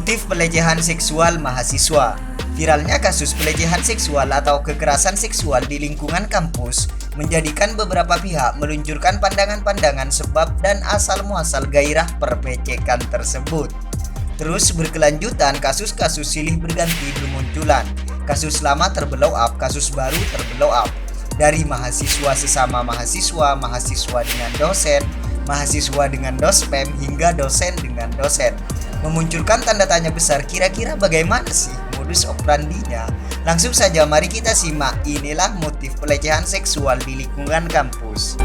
Motif pelecehan seksual mahasiswa. Viralnya kasus pelecehan seksual atau kekerasan seksual di lingkungan kampus menjadikan beberapa pihak meluncurkan pandangan-pandangan sebab dan asal-muasal gairah perpecekan tersebut. Terus berkelanjutan, kasus-kasus silih berganti bermunculan. Kasus lama terblow up, kasus baru terblow up. Dari mahasiswa sesama mahasiswa, mahasiswa dengan dosen, mahasiswa dengan dospem, hingga dosen dengan dosen. Memunculkan tanda tanya besar, kira-kira bagaimana sih modus operandinya? Langsung saja mari kita simak, inilah motif pelecehan seksual di lingkungan kampus.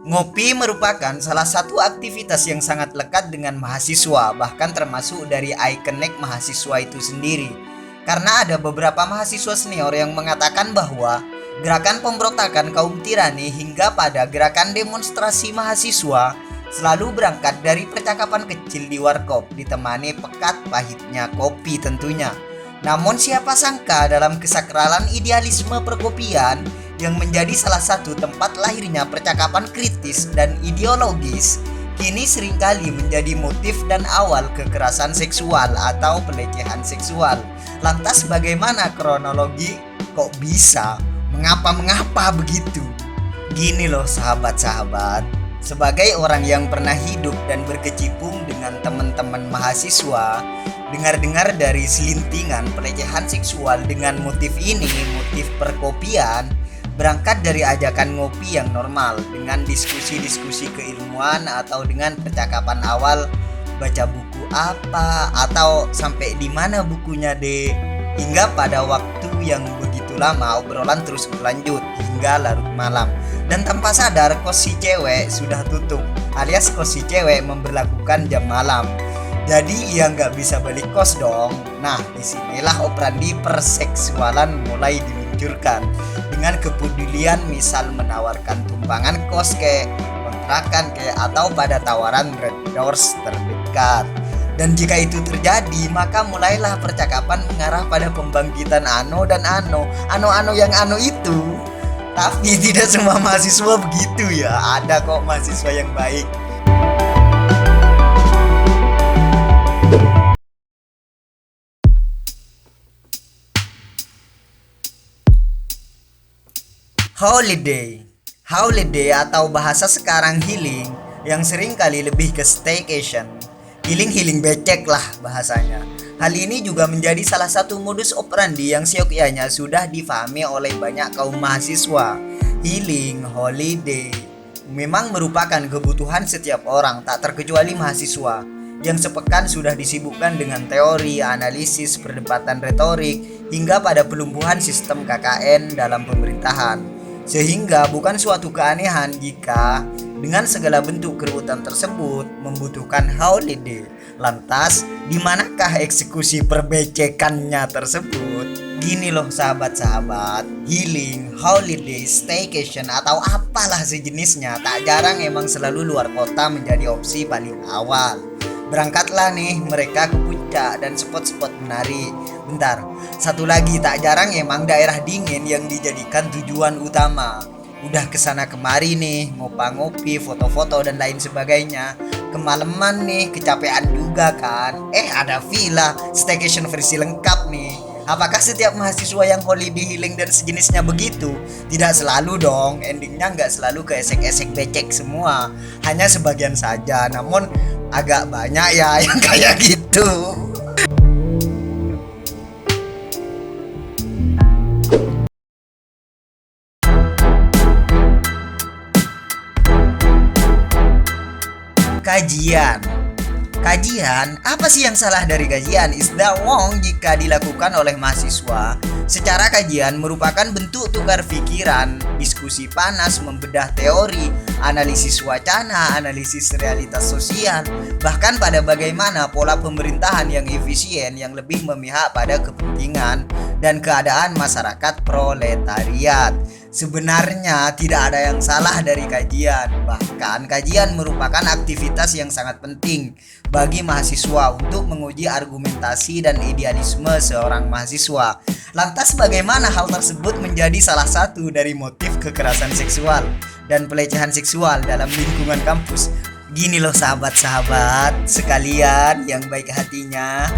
Ngopi merupakan salah satu aktivitas yang sangat lekat dengan mahasiswa, bahkan termasuk dari ikonik mahasiswa itu sendiri. Karena ada beberapa mahasiswa senior yang mengatakan bahwa gerakan pemberontakan kaum tirani hingga pada gerakan demonstrasi mahasiswa selalu berangkat dari percakapan kecil di warkop ditemani pekat pahitnya kopi tentunya. Namun siapa sangka dalam kesakralan idealisme perkopian yang menjadi salah satu tempat lahirnya percakapan kritis dan ideologis, kini seringkali menjadi motif dan awal kekerasan seksual atau pelecehan seksual. Lantas bagaimana kronologi? Kok bisa? Mengapa begitu? Gini loh sahabat-sahabat, sebagai orang yang pernah hidup dan berkecimpung dengan teman-teman mahasiswa, dengar-dengar dari selintingan pelecehan seksual dengan motif ini, motif perkopian, berangkat dari ajakan ngopi yang normal dengan diskusi-diskusi keilmuan atau dengan percakapan awal baca buku apa atau sampai di mana bukunya deh, hingga pada waktu yang begitu lama obrolan terus berlanjut hingga larut malam dan tanpa sadar kos si cewek sudah tutup alias kos si cewek memberlakukan jam malam. Jadi ia nggak bisa balik kos dong. Nah, disinilah operandi perseksualan mulai diluncurkan dengan kepedulian, misal menawarkan tumpangan kos ke kontrakan ke atau pada tawaran red doors terdekat. Dan jika itu terjadi, maka mulailah percakapan mengarah pada pembangkitan ano dan ano yang ano itu. Tapi tidak semua mahasiswa begitu ya. Ada kok mahasiswa yang baik. Holiday atau bahasa sekarang healing, yang sering kali lebih ke staycation. Healing becek lah bahasanya. Hal ini juga menjadi salah satu modus operandi yang seyogyanya sudah difahami oleh banyak kaum mahasiswa. Healing, holiday memang merupakan kebutuhan setiap orang, tak terkecuali mahasiswa yang sepekan sudah disibukkan dengan teori, analisis, perdebatan retorik, hingga pada pelumpuhan sistem KKN dalam pemerintahan. Sehingga bukan suatu keanehan jika dengan segala bentuk keruutan tersebut membutuhkan holiday. Lantas, di manakah eksekusi perbecekannya tersebut? Gini loh sahabat-sahabat, healing, holiday, staycation atau apalah sejenisnya, tak jarang emang selalu luar kota menjadi opsi paling awal. Berangkatlah nih mereka ke puncak dan spot-spot menarik. Bentar, satu lagi tak jarang emang daerah dingin yang dijadikan tujuan utama. Udah kesana kemari nih, ngopi, foto-foto dan lain sebagainya. Kemalaman nih, kecapean juga kan. Ada villa, staycation versi lengkap nih. Apakah setiap mahasiswa yang holiday healing dan sejenisnya begitu? Tidak selalu dong, endingnya nggak selalu ke esek-esek becek semua. Hanya sebagian saja, namun agak banyak ya yang kayak gitu. Kajian, apa sih yang salah dari kajian? Is that wrong jika dilakukan oleh mahasiswa? Secara kajian merupakan bentuk tukar pikiran, diskusi panas, membedah teori, analisis wacana, analisis realitas sosial, bahkan pada bagaimana pola pemerintahan yang efisien yang lebih memihak pada kepentingan dan keadaan masyarakat proletariat. Sebenarnya tidak ada yang salah dari kajian, bahkan kajian merupakan aktivitas yang sangat penting bagi mahasiswa untuk menguji argumentasi dan idealisme seorang mahasiswa. Lantas bagaimana hal tersebut menjadi salah satu dari motif kekerasan seksual dan pelecehan seksual dalam lingkungan kampus? Gini loh sahabat-sahabat sekalian yang baik hatinya,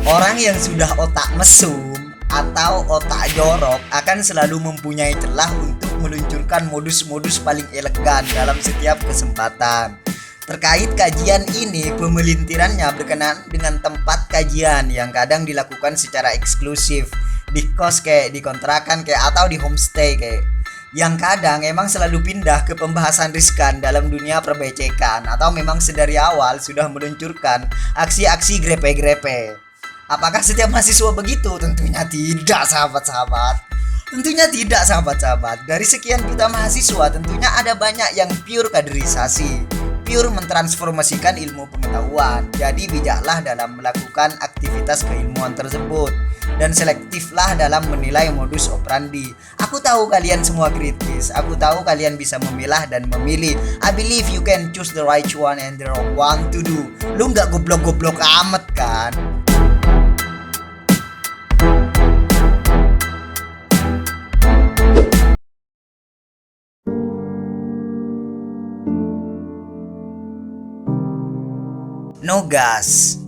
orang yang sudah otak mesum atau otak jorok akan selalu mempunyai celah untuk meluncurkan modus-modus paling elegan dalam setiap kesempatan. Terkait kajian ini, pemelintirannya berkenaan dengan tempat kajian yang kadang dilakukan secara eksklusif di kos kayak di kontrakan kayak atau di homestay kayak, yang kadang emang selalu pindah ke pembahasan riskan dalam dunia perbecekan atau memang sedari awal sudah meluncurkan aksi-aksi grepe-grepe. Apakah setiap mahasiswa begitu? Tentunya tidak, sahabat-sahabat. Tentunya tidak, sahabat-sahabat. Dari sekian juta mahasiswa, tentunya ada banyak yang pure kaderisasi, pure mentransformasikan ilmu pengetahuan. Jadi bijaklah dalam melakukan aktivitas keilmuan tersebut dan selektiflah dalam menilai modus operandi. Aku tahu kalian semua kritis. Aku tahu kalian bisa memilah dan memilih. I believe you can choose the right one and the wrong one to do. Lu nggak goblok-goblok amat kan? Nogas.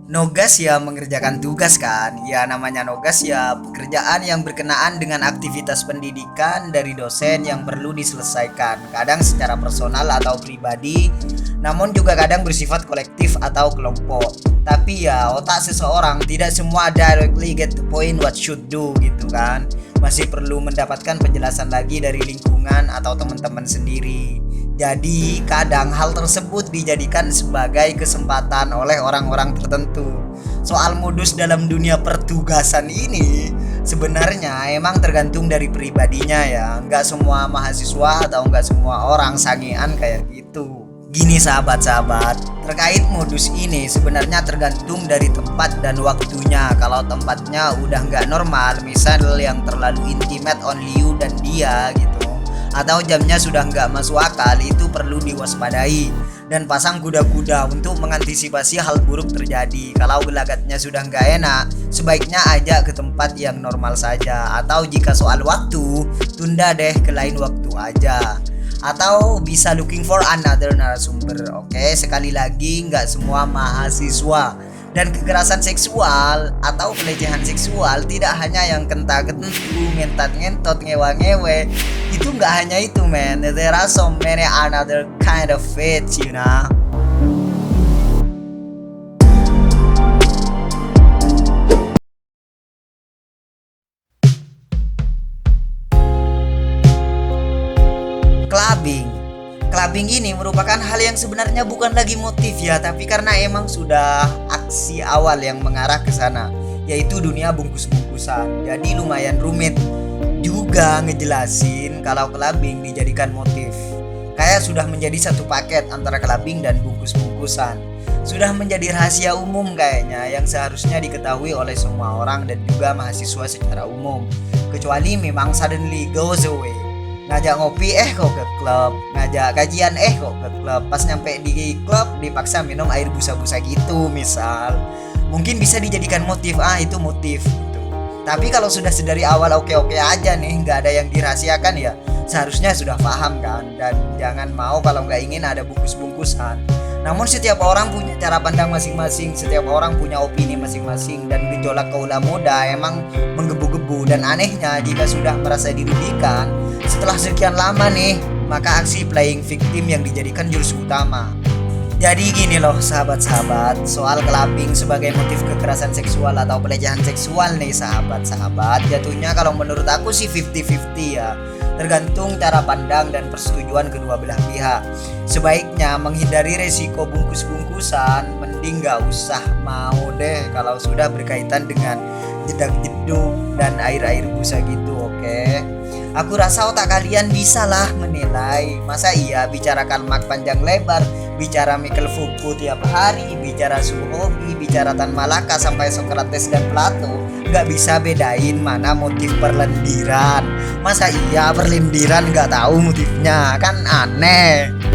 Nogas ya mengerjakan tugas kan. Ya namanya nogas ya pekerjaan yang berkenaan dengan aktivitas pendidikan dari dosen yang perlu diselesaikan. Kadang secara personal atau pribadi, namun juga kadang bersifat kolektif atau kelompok. Tapi ya otak seseorang tidak semua directly get the point what should do gitu kan. Masih perlu mendapatkan penjelasan lagi dari lingkungan atau teman-teman sendiri. Jadi kadang hal tersebut dijadikan sebagai kesempatan oleh orang-orang tertentu. Soal modus dalam dunia pertugasan ini sebenarnya emang tergantung dari pribadinya ya. Nggak semua mahasiswa atau nggak semua orang sangean kayak gitu. Gini sahabat-sahabat, terkait modus ini sebenarnya tergantung dari tempat dan waktunya. Kalau tempatnya udah nggak normal, misal yang terlalu intimate only you dan dia gitu, atau jamnya sudah nggak masuk akal, itu perlu diwaspadai dan pasang kuda-kuda untuk mengantisipasi hal buruk terjadi. Kalau gelagatnya sudah nggak enak, sebaiknya ajak ke tempat yang normal saja, atau jika soal waktu, tunda deh ke lain waktu aja, atau bisa looking for another narasumber. Oke, sekali lagi nggak semua mahasiswa dan kekerasan seksual atau pelecehan seksual tidak hanya yang kenta-kentu, ngentot-ngentot, ngewe-ngewe. Itu nggak hanya itu, man. There are so many another kind of it, you know. Clubbing. Clubbing ini merupakan hal yang sebenarnya bukan lagi motif ya, tapi karena emang sudah aksi awal yang mengarah ke sana, yaitu dunia bungkus-bungkusan. Jadi lumayan rumit juga ngejelasin kalau clubbing dijadikan motif. Kayak sudah menjadi satu paket antara clubbing dan bungkus-bungkusan. Sudah menjadi rahasia umum kayaknya yang seharusnya diketahui oleh semua orang dan juga mahasiswa secara umum. Kecuali memang suddenly goes away. Ngajak ngopi kok ke klub, ngajak kajian kok ke klub. Pas nyampe di klub dipaksa minum air busa-busa gitu misal. Mungkin bisa dijadikan motif, itu motif gitu. Tapi kalau sudah sedari awal oke-oke aja nih, nggak ada yang dirahasiakan ya, seharusnya sudah paham kan. Dan jangan mau kalau nggak ingin ada bungkus-bungkusan. Namun setiap orang punya cara pandang masing-masing, setiap orang punya opini masing-masing, dan gejolak kaula muda emang menggebu-gebu. Dan anehnya jika sudah merasa dirugikan setelah sekian lama nih, maka aksi playing victim yang dijadikan jurus utama. Jadi gini loh sahabat-sahabat, soal clubbing sebagai motif kekerasan seksual atau pelecehan seksual nih sahabat-sahabat, jatuhnya kalau menurut aku sih 50-50 ya. Tergantung cara pandang dan persetujuan kedua belah pihak. Sebaiknya menghindari resiko bungkus-bungkusan, mending gak usah mau deh kalau sudah berkaitan dengan jedak-jeduk dan air-air busa gitu, oke? Aku rasa otak kalian bisa lah menilai. Masa iya bicara Karl Marx panjang lebar, bicara Michael Foucault tiap hari, bicara Suhobi, bicara Tan Malaka sampai Socrates dan Plato, nggak bisa bedain mana motif perlendiran. Masa iya perlendiran nggak tahu motifnya, kan aneh.